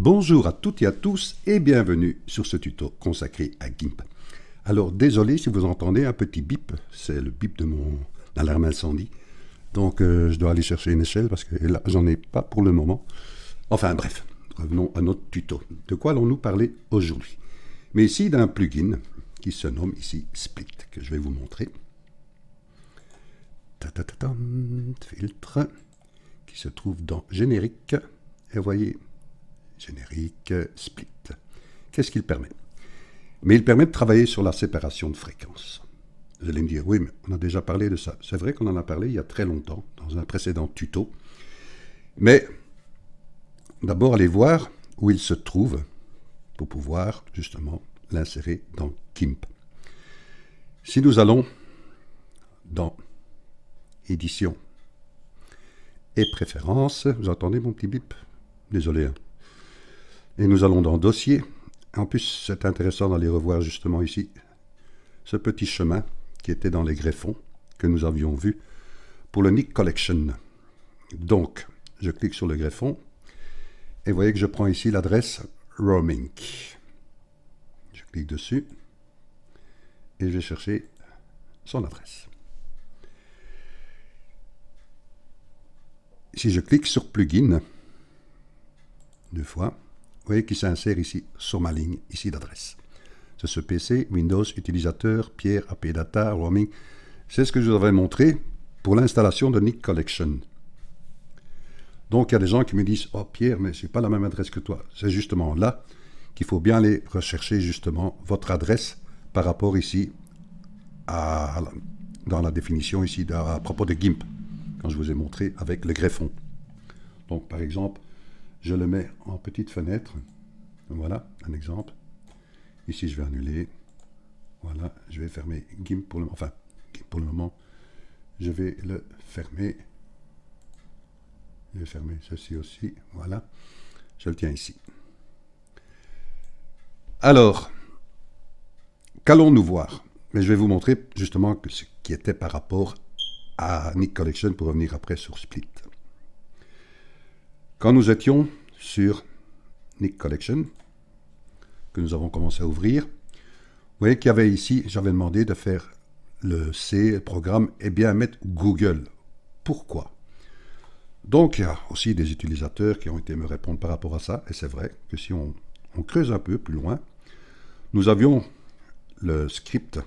Bonjour à toutes et à tous et bienvenue sur ce tuto consacré à GIMP. Alors désolé si vous entendez un petit bip, c'est le bip de mon alarme incendie. Donc je dois aller chercher une échelle parce que là j'en ai pas pour le moment. Enfin bref, revenons à notre tuto. De quoi allons-nous parler aujourd'hui? Mais ici d'un plugin qui se nomme ici Split, que je vais vous montrer. Filtre, qui se trouve dans Générique. Et vous voyez, Générique, Split. Qu'est-ce qu'il permet? Mais il permet de travailler sur la séparation de fréquences. Vous allez me dire, oui, mais on a déjà parlé de ça. C'est vrai qu'on en a parlé il y a très longtemps, dans un précédent tuto. Mais d'abord, allez voir où il se trouve pour pouvoir justement l'insérer dans GIMP. Si nous allons dans Édition et Préférences, vous entendez mon petit bip? Désolé. Et nous allons dans Dossier. En plus, c'est intéressant d'aller revoir justement ici ce petit chemin qui était dans les greffons que nous avions vu pour le Nick Collection. Donc, je clique sur le greffon et vous voyez que je prends ici l'adresse roaming. Je clique dessus et je vais chercher son adresse. Si je clique sur Plugin, deux fois, vous voyez qu'il s'insère ici sur ma ligne ici d'adresse. C'est ce PC, Windows, utilisateur, Pierre, AP Data, Roaming. C'est ce que je vous avais montré pour l'installation de Nick Collection. Donc il y a des gens qui me disent « Oh Pierre, mais ce n'est pas la même adresse que toi ». C'est justement là qu'il faut bien aller rechercher justement votre adresse par rapport ici dans la définition ici à propos de GIMP, quand je vous ai montré avec le greffon. Donc par exemple, je le mets en petite fenêtre. Voilà, un exemple. Ici, je vais annuler. Voilà, je vais fermer GIMP pour le moment. Enfin, GIMP pour le moment, je vais le fermer. Je vais fermer ceci aussi. Voilà, je le tiens ici. Alors, qu'allons-nous voir? Mais je vais vous montrer justement ce qui était par rapport à Nick Collection pour revenir après sur Split. Quand nous étions sur Nick Collection, que nous avons commencé à ouvrir, vous voyez qu'il y avait ici, j'avais demandé de faire le C, le programme, et bien mettre Google. Pourquoi? Donc il y a aussi des utilisateurs qui ont été me répondre par rapport à ça, et c'est vrai que si on creuse un peu plus loin, nous avions le script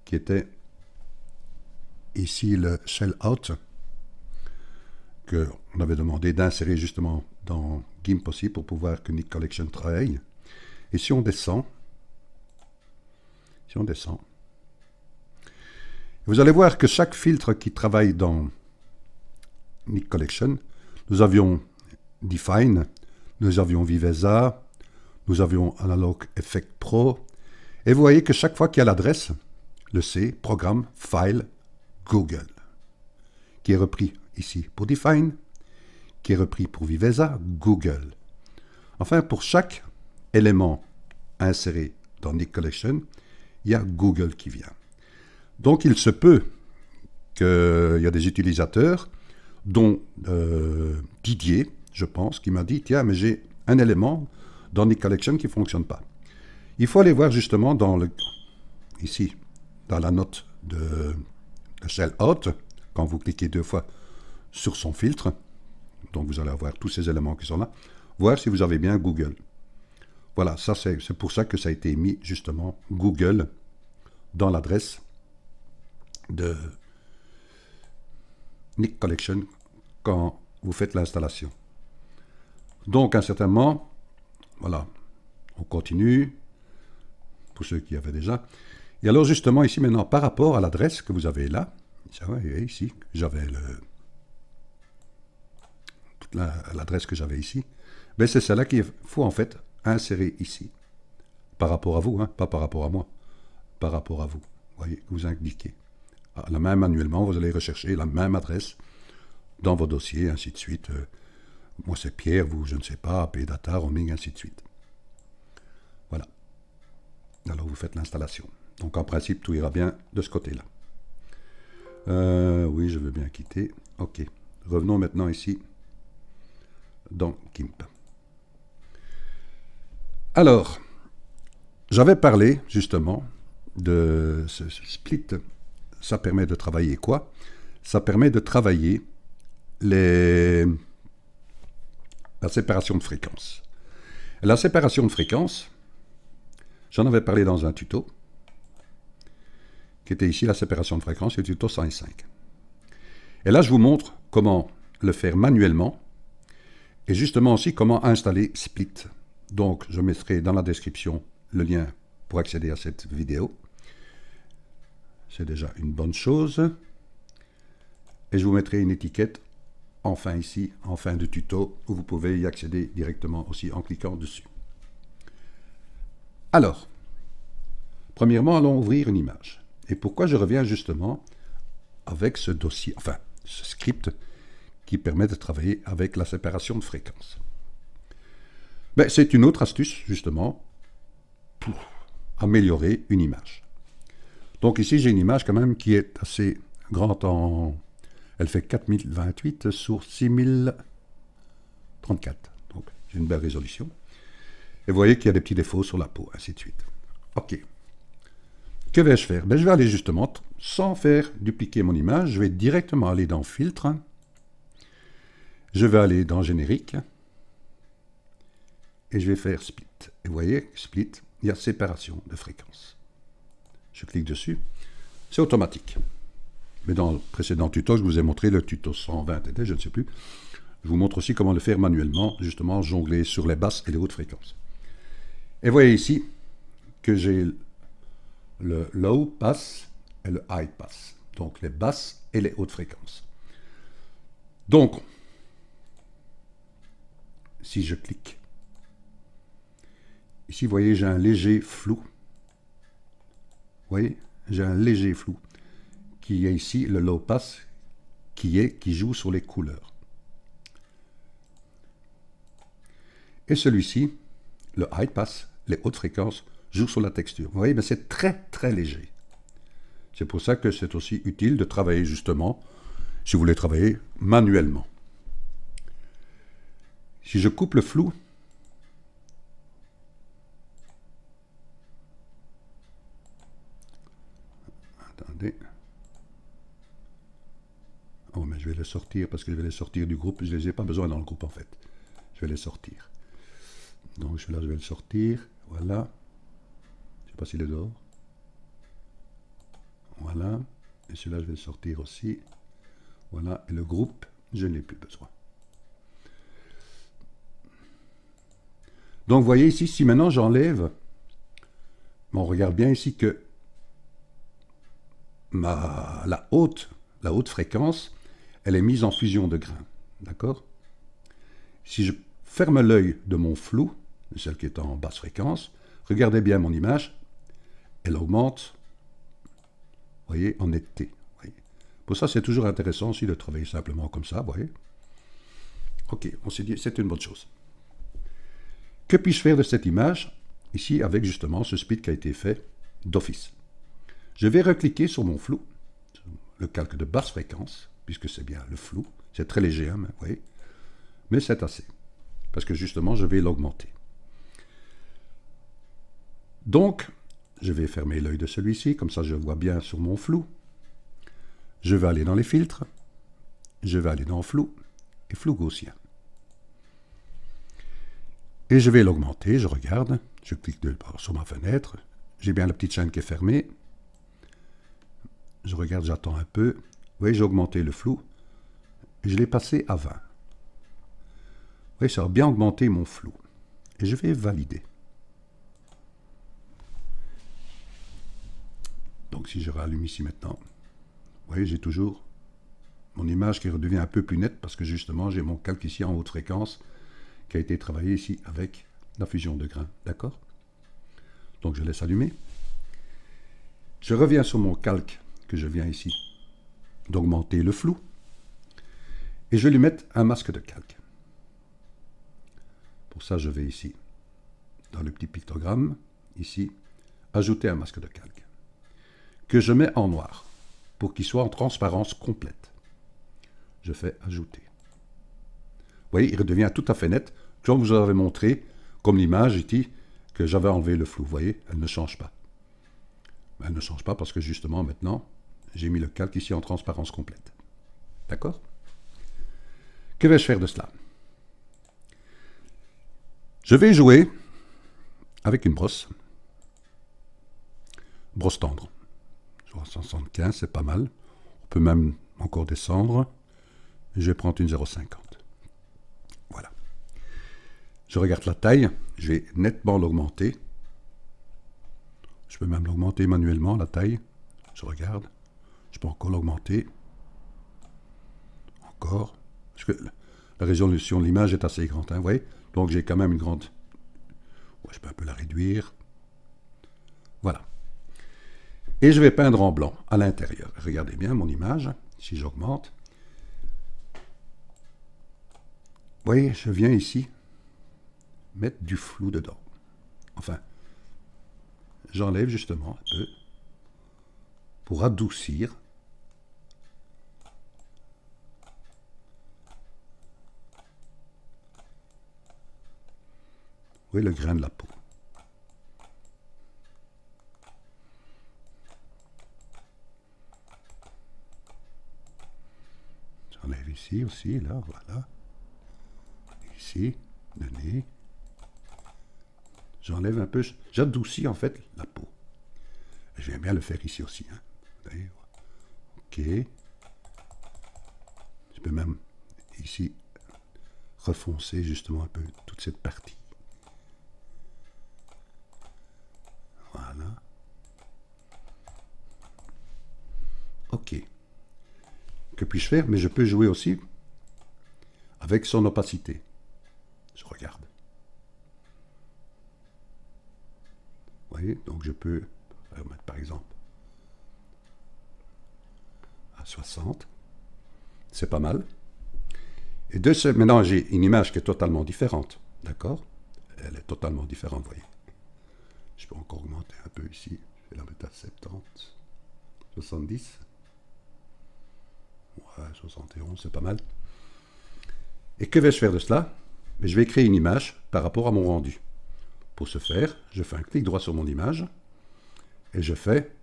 qui était ici le shell out, qu'on avait demandé d'insérer justement dans GIMP aussi pour pouvoir que Nick Collection travaille. Et si on descend, vous allez voir que chaque filtre qui travaille dans Nick Collection, nous avions Define, nous avions Viveza, nous avions Analog Effect Pro, et vous voyez que chaque fois qu'il y a l'adresse, le C, Programme, File, Google, qui est repris ici pour Define, qui est repris pour Viveza, Google. Enfin, pour chaque élément inséré dans Nick Collection, il y a Google qui vient. Donc, il se peut qu'il y a des utilisateurs, dont Didier, je pense, qui m'a dit, tiens, mais j'ai un élément dans Nick Collection qui ne fonctionne pas. Il faut aller voir justement ici, dans la note de Shell Out, quand vous cliquez deux fois sur son filtre, donc vous allez avoir tous ces éléments qui sont là, voir si vous avez bien Google. Voilà, ça c'est pour ça que ça a été mis justement Google dans l'adresse de Nick Collection quand vous faites l'installation. Donc à un certain moment, voilà, on continue, pour ceux qui avaient déjà. Et alors justement ici maintenant, par rapport à l'adresse que vous avez là, ici, j'avais l'adresse que j'avais ici, mais c'est celle-là qu'il faut en fait insérer ici, par rapport à vous, hein, pas par rapport à moi, par rapport à vous. Vous voyez, vous indiquez. La même manuellement, vous allez rechercher la même adresse dans vos dossiers, ainsi de suite. Moi c'est Pierre, vous, je ne sais pas, AP Data, Roaming, ainsi de suite. Voilà. Alors vous faites l'installation. Donc en principe, tout ira bien de ce côté-là. Oui, je veux bien quitter. OK. Revenons maintenant ici dans GIMP. Alors, j'avais parlé justement de ce split. Ça permet de travailler quoi? Ça permet de travailler la séparation de fréquences. La séparation de fréquences, j'en avais parlé dans un tuto, qui était ici la séparation de fréquences, le tuto 105. Et là, je vous montre comment le faire manuellement, et justement aussi comment installer Split. Donc, je mettrai dans la description le lien pour accéder à cette vidéo. C'est déjà une bonne chose. Et je vous mettrai une étiquette en fin ici, en fin de tuto, où vous pouvez y accéder directement aussi en cliquant dessus. Alors, premièrement, allons ouvrir une image. Et pourquoi je reviens justement avec ce dossier, enfin, ce script qui permet de travailler avec la séparation de fréquences. Ben, c'est une autre astuce, justement, pour améliorer une image. Donc ici, j'ai une image quand même qui est assez grande en... Elle fait 4028 sur 6034. Donc, j'ai une belle résolution. Et vous voyez qu'il y a des petits défauts sur la peau, ainsi de suite. OK. Que vais-je faire? Ben, je vais aller justement, sans faire dupliquer mon image, je vais directement aller dans Filtre. Je vais aller dans Générique. Et je vais faire Split. Et vous voyez, Split, il y a séparation de fréquences. Je clique dessus. C'est automatique. Mais dans le précédent tuto, je vous ai montré le tuto 120, je ne sais plus. Je vous montre aussi comment le faire manuellement, justement, jongler sur les basses et les hautes fréquences. Et vous voyez ici que j'ai le low pass et le high pass. Donc les basses et les hautes fréquences. Donc, si je clique, ici, vous voyez, j'ai un léger flou. Vous voyez, j'ai un léger flou. Qui est ici le low pass, qui joue sur les couleurs. Et celui-ci, le high pass, les hautes fréquences, joue sur la texture. Vous voyez, mais c'est très très léger. C'est pour ça que c'est aussi utile de travailler justement, si vous voulez travailler manuellement. Si je coupe le flou, attendez. Oh, mais je vais les sortir parce que je vais les sortir du groupe. Je ne les ai pas besoin dans le groupe en fait. Je vais les sortir. Donc celui-là, je vais le sortir. Voilà. Je ne sais pas s'il est dehors. Voilà. Et celui-là, je vais le sortir aussi. Voilà. Et le groupe, je n'ai plus besoin. Donc vous voyez ici, si maintenant j'enlève, on regarde bien ici que la haute fréquence, elle est mise en fusion de grains. D'accord? Si je ferme l'œil de mon flou, celle qui est en basse fréquence, regardez bien mon image, elle augmente, vous voyez, en netteté. Voyez. Pour ça, c'est toujours intéressant aussi de travailler simplement comme ça, vous voyez. Ok, on s'est dit, c'est une bonne chose. Que puis-je faire de cette image, ici, avec justement ce split qui a été fait d'office? Je vais recliquer sur mon flou, le calque de basse fréquence, puisque c'est bien le flou, c'est très léger, hein, vous voyez, mais c'est assez, parce que justement, je vais l'augmenter. Donc, je vais fermer l'œil de celui-ci, comme ça je vois bien sur mon flou. Je vais aller dans les filtres, je vais aller dans flou, et flou gaussien. Et je vais l'augmenter, je regarde, je clique sur ma fenêtre, j'ai bien la petite chaîne qui est fermée, je regarde, j'attends un peu, vous voyez, j'ai augmenté le flou, et je l'ai passé à 20. Vous voyez, ça a bien augmenté mon flou, et je vais valider. Donc si je rallume ici maintenant, vous voyez, j'ai toujours mon image qui redevient un peu plus nette, parce que justement, j'ai mon calque ici en haute fréquence, qui a été travaillé ici avec la fusion de grains, d'accord? Donc je laisse allumer. Je reviens sur mon calque que je viens ici d'augmenter le flou et je vais lui mettre un masque de calque. Pour ça, je vais ici dans le petit pictogramme, ici, ajouter un masque de calque que je mets en noir pour qu'il soit en transparence complète. Je fais ajouter. Vous voyez, il redevient tout à fait net, comme je vous avais montré, comme l'image ici, que j'avais enlevé le flou. Vous voyez, elle ne change pas. Elle ne change pas parce que justement maintenant, j'ai mis le calque ici en transparence complète. D'accord? Que vais-je faire de cela? Je vais jouer avec une brosse tendre. 75, c'est pas mal. On peut même encore descendre. Je vais prendre une 0,50. Voilà. Je regarde la taille. Je vais nettement l'augmenter. Je peux même l'augmenter manuellement, la taille. Je regarde. Je peux encore l'augmenter. Encore. Parce que la résolution de l'image est assez grande. Hein, vous voyez? Donc j'ai quand même une grande... Ouais, je peux un peu la réduire. Voilà. Et je vais peindre en blanc à l'intérieur. Regardez bien mon image. Si j'augmente. Vous voyez, je viens ici mettre du flou dedans. Enfin, j'enlève justement un peu pour adoucir. Vous voyez le grain de la peau. J'enlève ici aussi, là, voilà. Ici, le nez. J'enlève un peu, j'adoucis en fait la peau. Je viens bien le faire ici aussi. Hein. Vous voyez? Ok. Je peux même ici refoncer justement un peu toute cette partie. Voilà. Ok. Que puis-je faire? Mais je peux jouer aussi avec son opacité. Je regarde. Vous voyez? Donc je peux mettre par exemple à 60. C'est pas mal. Et de ce, maintenant j'ai une image qui est totalement différente. D'accord? Elle est totalement différente, vous voyez. Je peux encore augmenter un peu ici. Je vais la mettre à 70. 70. Ouais, 71, c'est pas mal. Et que vais-je faire de cela? Je vais créer une image par rapport à mon rendu. Pour ce faire, je fais un clic droit sur mon image et je fais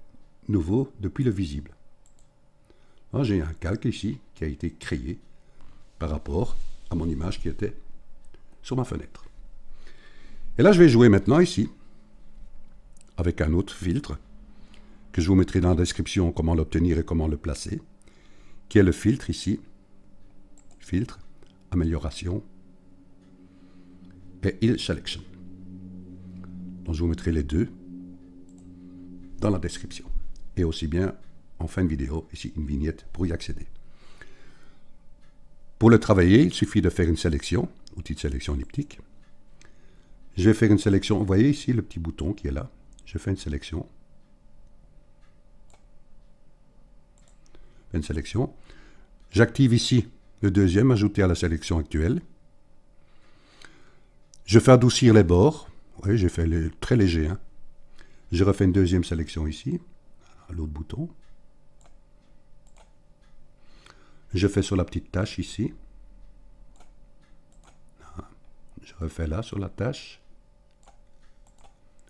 nouveau depuis le visible. J'ai un calque ici qui a été créé par rapport à mon image qui était sur ma fenêtre. Et là, je vais jouer maintenant ici avec un autre filtre que je vous mettrai dans la description comment l'obtenir et comment le placer, qui est le filtre ici, filtre, amélioration et Hill Selection. Donc je vous mettrai les deux dans la description. Et aussi bien en fin de vidéo, ici une vignette pour y accéder. Pour le travailler, il suffit de faire une sélection, outil de sélection elliptique. Je vais faire une sélection, vous voyez ici le petit bouton qui est là. Je fais une sélection. Une sélection. J'active ici le deuxième, ajouté à la sélection actuelle. Je fais adoucir les bords. Oui, j'ai fait très léger. Hein. Je refais une deuxième sélection ici, à l'autre bouton. Je fais sur la petite tache ici. Je refais là sur la tache.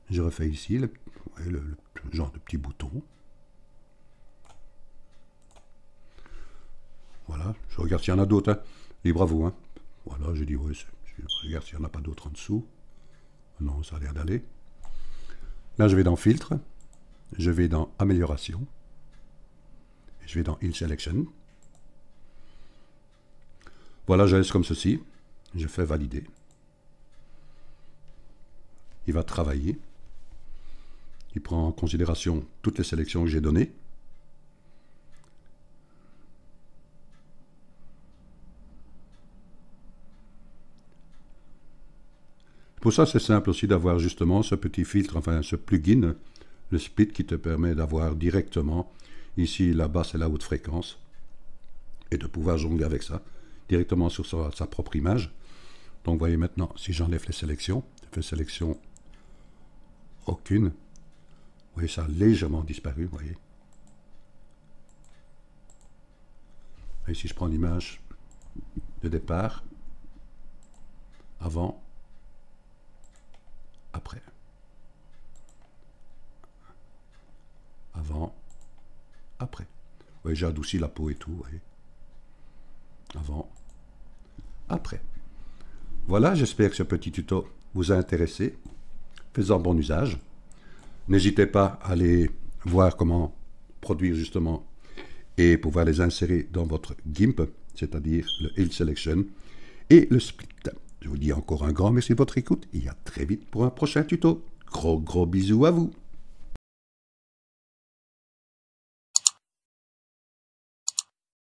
Je refais ici le genre de petit bouton. Voilà, je regarde s'il y en a d'autres. Hein. Libre à vous. Hein. Voilà, je dis oui, je regarde s'il n'y en a pas d'autres en dessous. Non, ça a l'air d'aller. Là, je vais dans Filtre. Je vais dans Amélioration. Et je vais dans Hill Selection. Voilà, je laisse comme ceci. Je fais Valider. Il va travailler. Il prend en considération toutes les sélections que j'ai données. Pour ça, c'est simple aussi d'avoir justement ce petit filtre, enfin ce plugin, le split, qui te permet d'avoir directement ici la basse et la haute fréquence et de pouvoir jongler avec ça directement sur sa propre image. Donc vous voyez maintenant, si j'enlève les sélections, je fais sélection aucune, vous voyez ça a légèrement disparu, vous voyez. Et si je prends l'image de départ, avant, après. après. Oui, j'ai adouci la peau et tout, oui. Avant, après. Voilà, j'espère que ce petit tuto vous a intéressé. Faites-en bon usage. N'hésitez pas à aller voir comment produire justement et pouvoir les insérer dans votre GIMP, c'est-à-dire le Heal Selection et le Split. Je vous dis encore un grand merci de votre écoute et à très vite pour un prochain tuto. Gros bisous à vous.